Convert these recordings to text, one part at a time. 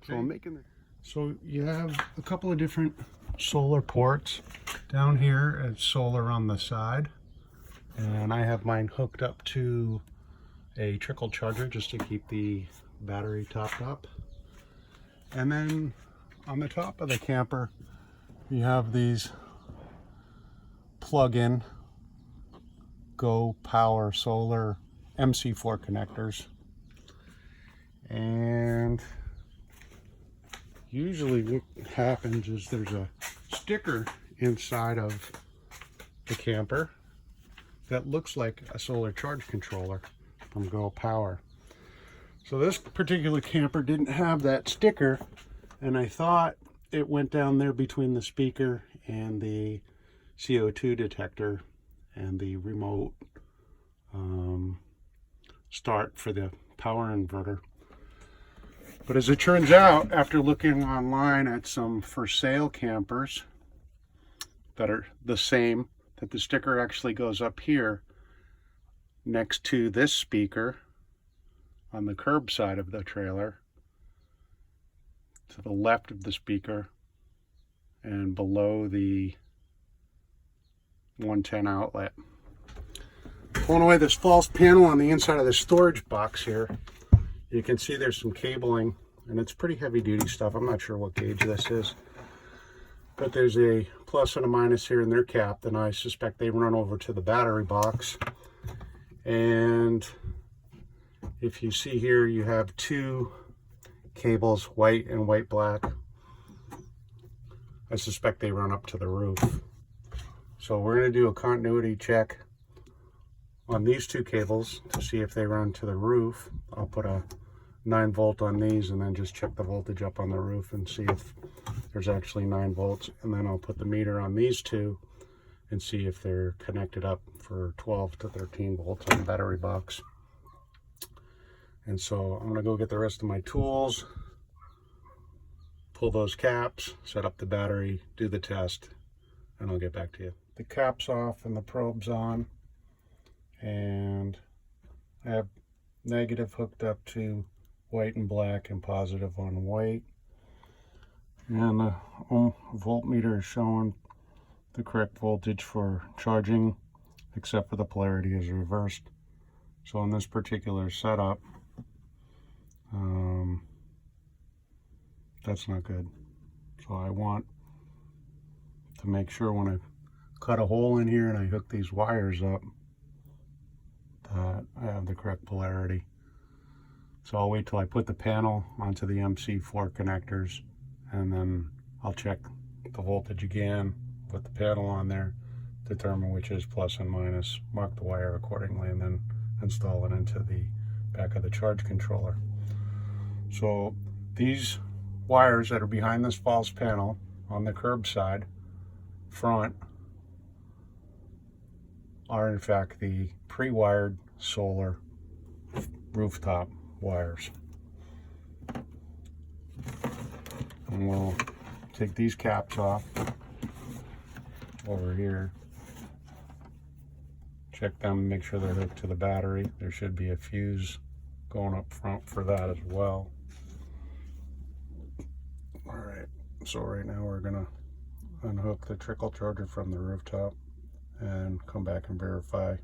So I'm making it. So you have a couple of different solar ports. Down here it's solar on the side, and I have mine hooked up to a trickle charger just to keep the battery topped up. And then on the top of the camper you have these plug-in Go Power Solar MC4 connectors. And usually what happens is there's a sticker inside of the camper that looks like a solar charge controller from Go Power. So this particular camper didn't have that sticker, and I thought it went down there between the speaker and the CO2 detector and the remote start for the power inverter. But as it turns out, after looking online at some for sale campers that are the same, that the sticker actually goes up here next to this speaker on the curb side of the trailer, to the left of the speaker and below the 110 outlet. Pulling away this false panel on the inside of the storage box here, you can see there's some cabling, and it's pretty heavy duty stuff. I'm not sure what gauge this is, but there's a plus and a minus here in their cap, and I suspect they run over to the battery box. And if you see here, you have two cables, white and white black. I suspect they run up to the roof. So we're going to do a continuity check on these two cables to see if they run to the roof. I'll put a 9 volt on these and then just check the voltage up on the roof and see if there's actually 9 volts. And then I'll put the meter on these two and see if they're connected up for 12 to 13 volts on the battery box. And so I'm going to go get the rest of my tools, pull those caps, set up the battery, do the test, and I'll get back to you. The cap's off and the probe's on, and I have negative hooked up to white and black and positive on white. And the voltmeter is showing the correct voltage for charging, except for the polarity is reversed. So in this particular setup, that's not good. So I want to make sure when I cut a hole in here and I hook these wires up that I have the correct polarity. So I'll wait till I put the panel onto the MC4 connectors, and then I'll check the voltage again, put the panel on there, determine which is plus and minus, mark the wire accordingly, and then install it into the back of the charge controller. So these wires that are behind this false panel on the curb side front are in fact the pre-wired solar rooftop wires. And we'll take these caps off over here, check them, make sure they're hooked to the battery. There should be a fuse going up front for that as well. Alright, so right now we're gonna unhook the trickle charger from the rooftop and come back and verify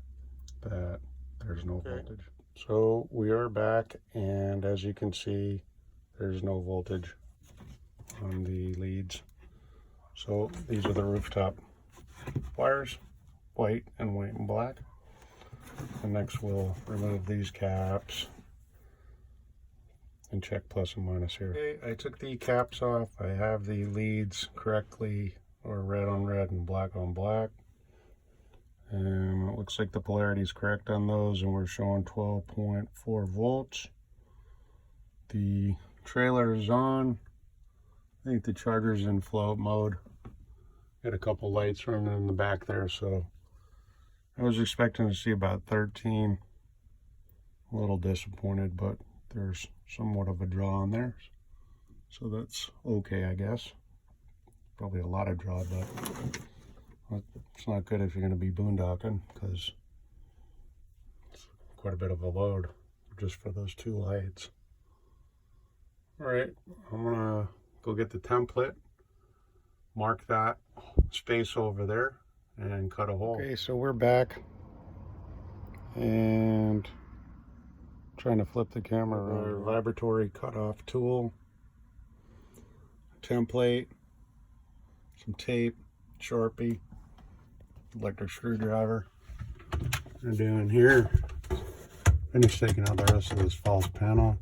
that there's no voltage. So we are back, and as you can see, there's no voltage on the leads. So these are the rooftop wires, white and black. And next we'll remove these caps and check plus and minus here. Okay, I took the caps off. I have the leads correctly, or red on red and black on black. And it looks like the polarity is correct on those, and we're showing 12.4 volts. The trailer is on. I think the charger's in float mode. Got a couple lights running in the back there, so I was expecting to see about 13. A little disappointed, but there's somewhat of a draw on there, so that's okay, I guess. Probably a lot of draw, but it's not good if you're going to be boondocking, because it's quite a bit of a load just for those two lights. All right, I'm gonna go get the template, mark that space over there, and cut a hole. Okay, so we're back, and trying to flip the camera around. Our vibratory cutoff tool, template, some tape, Sharpie, electric screwdriver. And doing here, finish taking out the rest of this false panel.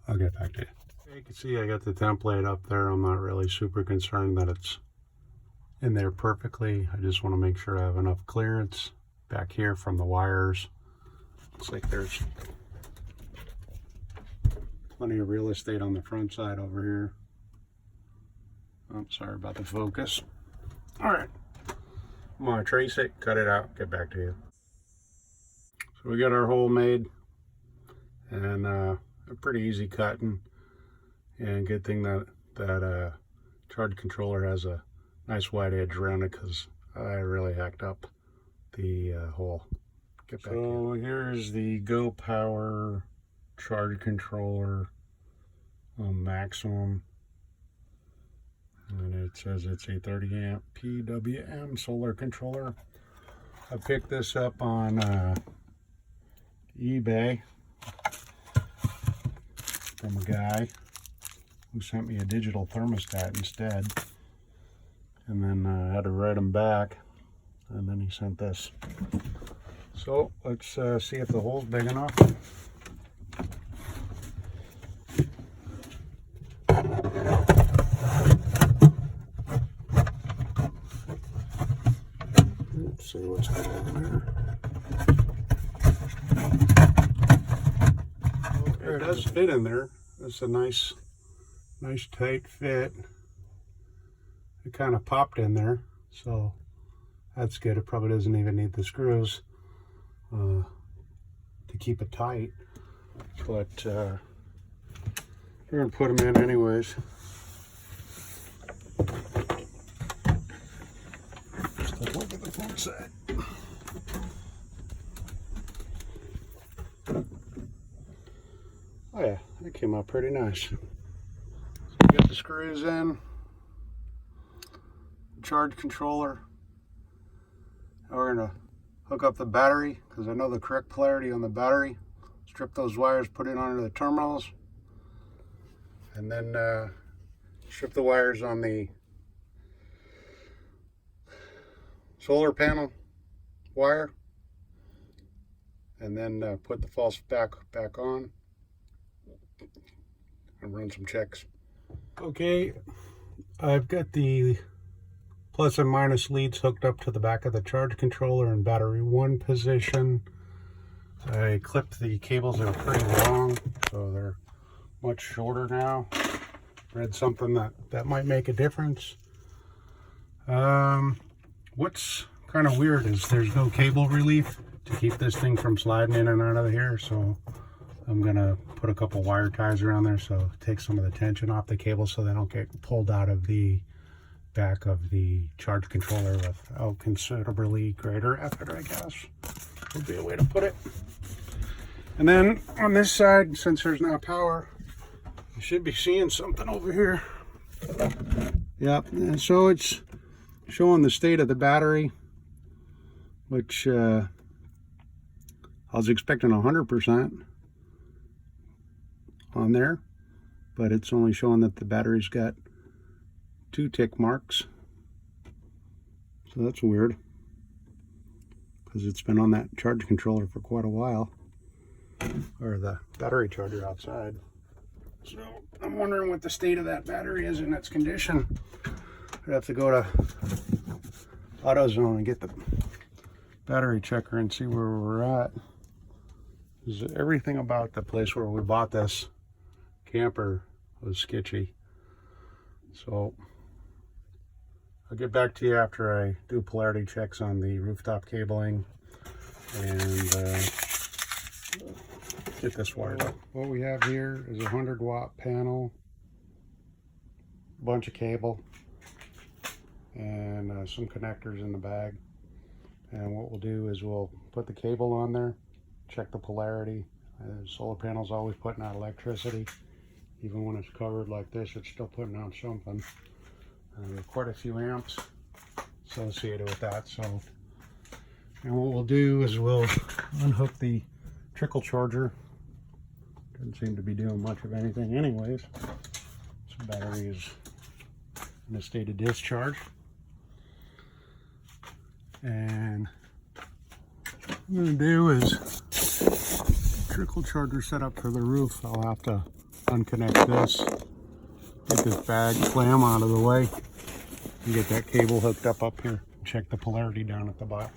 I'll get back to you. You can see I got the template up there. I'm not really super concerned that it's in there perfectly. I just want to make sure I have enough clearance back here from the wires. Looks like there's plenty of real estate on the front side over here. I'm sorry about the focus. All right, I'm gonna trace it, cut it out, get back to you. So we got our hole made, and a pretty easy cutting, and good thing that charge controller has a nice wide edge around it, because I really hacked up the hole. Get back so here's the Go Power charge controller maximum, and it says it's a 30 amp PWM solar controller. I picked this up on eBay from a guy who sent me a digital thermostat instead, and then I had to write him back, and then he sent this. So let's see if the hole's big enough. Let's see what's going on there. It does fit in there. It's a nice tight fit. It kind of popped in there, so that's good. It probably doesn't even need the screws to keep it tight, but we're gonna put them in anyways. Just take a look at the front side. Oh yeah, that came out pretty nice. So we got the screws in, charge controller. Now we're gonna hook up the battery, because I know the correct polarity on the battery. Strip those wires, put it onto the terminals, and then strip the wires on the solar panel wire, and then put the false back on and run some checks. Okay, I've got the plus and minus leads hooked up to the back of the charge controller in battery 1 position. I clipped the cables that are pretty long, so they're much shorter now. Read something that might make a difference. What's kind of weird is there's no cable relief to keep this thing from sliding in and out of here, so I'm gonna put a couple wire ties around there so it takes some of the tension off the cable so they don't get pulled out of the back of the charge controller without considerably greater effort, I guess would be a way to put it. And then on this side, since there's no power, you should be seeing something over here. Yep, and so it's showing the state of the battery, which I was expecting 100% on there, but it's only showing that the battery's got 2 tick marks. So that's weird, because it's been on that charge controller for quite a while, or the battery charger outside. So I'm wondering what the state of that battery is in its condition. I'd have to go to AutoZone and get the battery checker and see where we're at. Everything about the place where we bought this camper was sketchy. So I'll get back to you after I do polarity checks on the rooftop cabling and get this wired up. What we have here is a 100-watt panel, bunch of cable, and some connectors in the bag. And what we'll do is we'll put the cable on there, check the polarity. Solar panel's always putting out electricity. Even when it's covered like this, it's still putting out something. There are quite a few amps associated with that. So, and what we'll do is we'll unhook the trickle charger. Doesn't seem to be doing much of anything anyways. This battery is in a state of discharge. And what I'm going to do is trickle charger set up for the roof. I'll have to unconnect this, get this bag clam out of the way, and get that cable hooked up here. Check the polarity down at the box.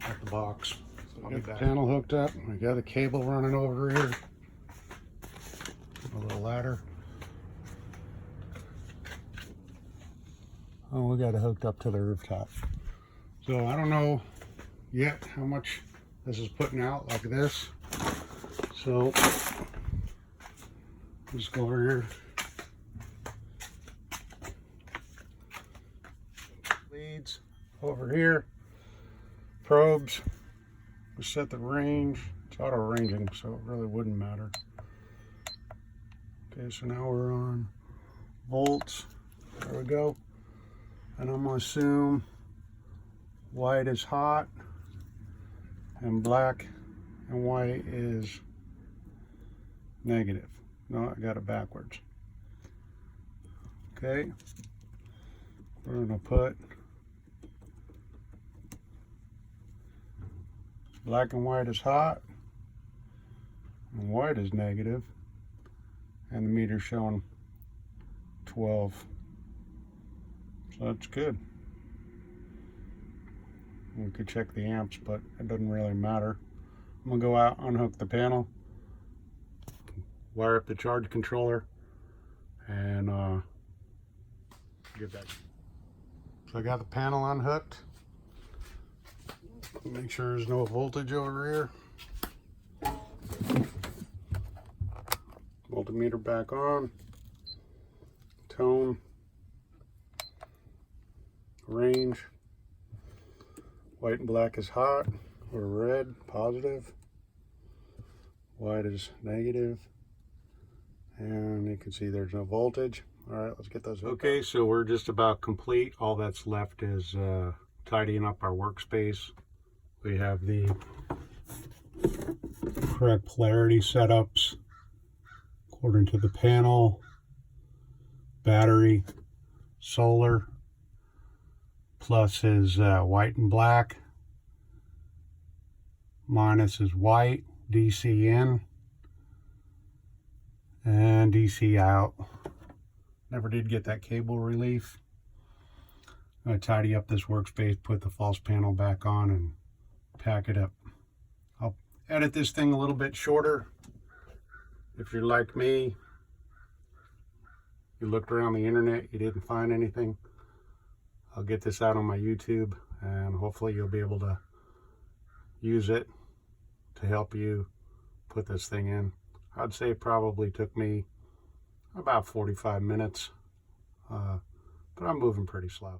So I'll get the panel hooked up. We got the cable running over here. A little ladder. Oh, we got it hooked up to the rooftop. So I don't know yet how much this is putting out like this. So just go over here. Leads over here. Probes. We set the range. It's auto ranging, so it really wouldn't matter. Okay, so now we're on volts. There we go. And I'm going to assume white is hot and black and white is negative. No, I got it backwards. Okay, we're going to put black and white is hot and white is negative, and the meter's showing 12. So that's good. We could check the amps, but it doesn't really matter. I'm gonna go out, unhook the panel, wire up the charge controller, and get that. So I got the panel unhooked. Make sure there's no voltage over here. Multimeter back on. Tone. Range. White and black is hot, or red, positive. White is negative. And you can see there's no voltage. All right, let's get those hooked. Okay, so we're just about complete. All that's left is tidying up our workspace. We have the correct polarity setups according to the panel, battery, solar. Plus is white and black. Minus is white, DC in, and DC out. Never did get that cable relief. I'm going to tidy up this workspace, put the false panel back on, and pack it up. I'll edit this thing a little bit shorter. If you're like me, you looked around the internet, you didn't find anything, I'll get this out on my YouTube, and hopefully you'll be able to use it to help you put this thing in. I'd say it probably took me about 45 minutes, but I'm moving pretty slow.